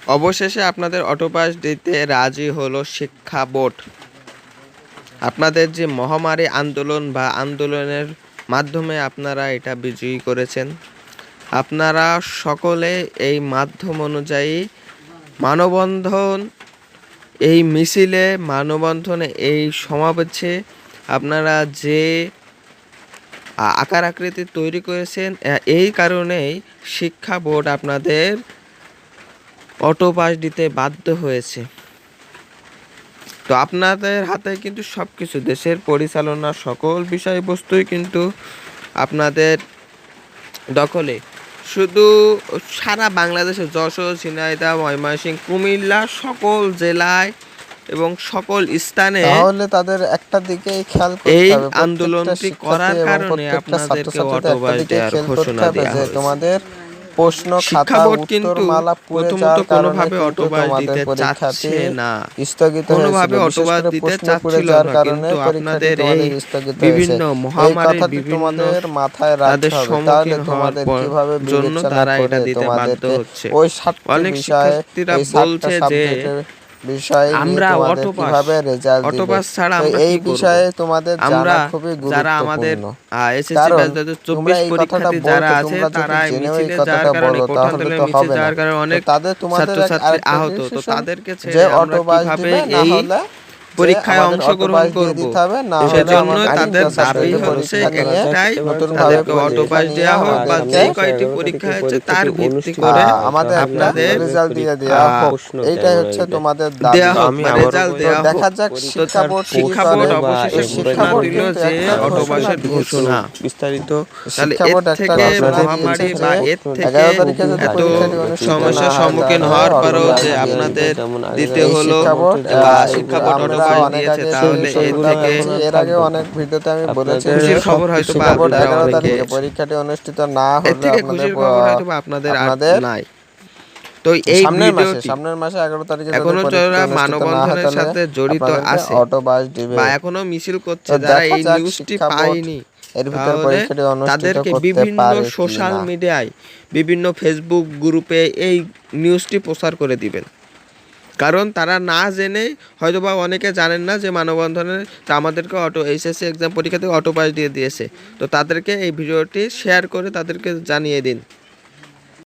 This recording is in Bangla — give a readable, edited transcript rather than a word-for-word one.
অবশেষে আপনাদের অটো পাস দিতে রাজি হলো শিক্ষা বোর্ড। আপনাদের যে মহামারী আন্দোলন বা আন্দোলনের মাধ্যমে আপনারা এটা বিজয়ী করেছেন। আপনারা সকলে এই মাধ্যম অনুযায়ী মানববন্ধন, এই মিছিলে, মানববন্ধনে, এই সমাবেশে আপনারা যে আকার আকৃতি তৈরি করেছেন, এই কারণেই শিক্ষা বোর্ড আপনাদের অটো পাস দিতে বাধ্য হয়েছে। তো আপনাদের হাতে কিন্তু সব কিছু, দেশের পরিচালনা সকল বিষয়বস্তুই কিন্তু আপনাদের দখলে। শুধু সারা বাংলাদেশে যশোর, ঝিনাইদহ, ময়মনসিংহ, কুমিল্লা সকল জেলায় এবং সকল স্থানে তাহলে তাদের একটা দিকেই খেয়াল করতে এই হবে, আন্দোলনটি করার কারণে আপনাদেরকে অটো পাস দেওয়ার ঘোষণা দেওয়া হয়েছে। তোমাদের প্রশ্ন শিক্ষা খাতা বোর্ড কিন্তু উত্তরমালা পুড়ে প্রথমত যাওয়ার কারণে কোনোভাবে অটো কিন্তু পাস তোমাদের দিতে পরীক্ষাটি চাচ্ছে না, স্থগিত কোনোভাবে হয়েছিল। অটো বিশেষ পাস করে দিতে প্রশ্ন পুড়ে চাচ্ছিল যাওয়ার না, কারণে কিন্তু পরীক্ষাটি আপনাদের এই তোমাদের স্থগিত হয়েছে। বিভিন্ন এই মহামারীর কথাটি বিভিন্ন তোমাদের মাথায় রাখতে তাদের হবে, তাহলে সম্মুখীন হওয়ার তোমাদের কিভাবে জন্য বিবেচনা তারা করে এটা দিতে বাধ্য তোমাদেরকে হচ্ছে। ওই 7টি অনেক বিষয়ে, শিক্ষার্থীরা এই 7টা বলছে যে সাবজেক্টের বিষয় নিয়ে আমরা তোমাদের কিভাবে রেজাল্ট অটো দিবে। পাস ছাড়া তো আমরা এই কি করব? বিষয়ে তোমাদের আমরা জানা খুবই যারা আমাদের গুরুত্বপূর্ণ। এসএসসি কারণ ব্যাচ তোমরা 2024 এই কথাটা পরীক্ষার্থী যারা বলছো, আছে, তোমরা যদি তারা জেনেও এই মিছিলে যাওয়ার কথাটা কারণে, বলো তাহলে কোটান্তলে তো মিছিল হবে না। যাওয়ার কারণে তো অনেক তাদের তোমাদের ছাত্রছাত্রী আরেকটা আহত। তো ডিসিশন তাদেরকে যে ছেড়ে অটো আমরা পাস কিভাবে দিবে, না এই হলে পরীক্ষায় আমাদের অটো অংশগ্রহণ পাস দিয়ে করব? দিতে হবে, না হলে সেজন্য আমাদের তাদের 3টা দাবি সাবজেক্টের হচ্ছে পরীক্ষা নিয়ে একটাই, নতুনভাবে তাদেরকে অটো পরীক্ষা পাস নিয়ে দেওয়া হোক, বা আমাদেরকে যে কয়টি পরীক্ষা হচ্ছে তার ভিত্তি করে আমাদের একটা আপনাদের রেজাল্ট দিয়ে দেওয়া হোক। এইটাই হচ্ছে তোমাদের দাবি। দেওয়া হোক, আমি বা আবারও রেজাল্ট তো দেওয়া হোক। দেখা যাক তো শিক্ষা বোর্ড কি শিক্ষা করে। বোর্ড অবশেষে এই শিক্ষা ঘোষণা বোর্ড দিল কিন্তু যে একটা অটো ঘোষণা পাসের দিয়েছে। ঘোষণা। বিস্তারিত তাহলে শিক্ষা এর বোর্ড একটা থেকে ঘোষণা মহামারী দিয়েছে বা যে এর থেকে 11 তারিখে যদি এত পরীক্ষাটি অনুষ্ঠিত না সমস্যার হয় সম্মুখীন তাহলে হওয়ার অটো পরেও পাস যে দিয়ে আপনাদের দিবে। দিতে এই হলো, শিক্ষা বোর্ড বা শিক্ষা বোর্ড অটো আমরা পাস অনেক দিয়েছে, আগে সেই তাহলে এর বিষয়গুলো থেকে বলেছি। এর আগে অনেক ভিডিওতে আমি বলেছি যে খুশির খবর হয়তো বা শিক্ষা বোর্ড আপনারা 11 অনেকে, তারিখে পরীক্ষাটি অনুষ্ঠিত না এর হলে থেকে আপনাদের খুশির খবর হয়তো বা আপনাদের আর নাই। তো এই ভিডিওটি সামনের মাসে 11 তারিখে যদি এখনো পরীক্ষা যারা অনুষ্ঠিত না হয় মানববন্ধনের তাহলে সাথে জড়িত আপনাদেরকে আছে অটো পাস দিবে। বা এখনো মিছিল করছে, তো যারা দেখা এই যাক নিউজটি শিক্ষা বোর্ড পায়নি, এর ভিতর তাহলে পরীক্ষাটি অনুষ্ঠিত তাদেরকে করতে বিভিন্ন পারে সোশ্যাল কিনা। মিডিয়ায়, বিভিন্ন ফেসবুক গ্রুপে এই নিউজটি প্রচার করে দিবেন। কারণ তারা না জেনে, হয়তো বা অনেকে জানেন না যে মানববন্ধনে আমাদেরকে এইচএসসি এক্সাম পরীক্ষা থেকে অটো পাস দিয়ে দিয়েছে। তো তাদেরকে এই ভিডিওটি শেয়ার করে তাদেরকে জানিয়ে দিন।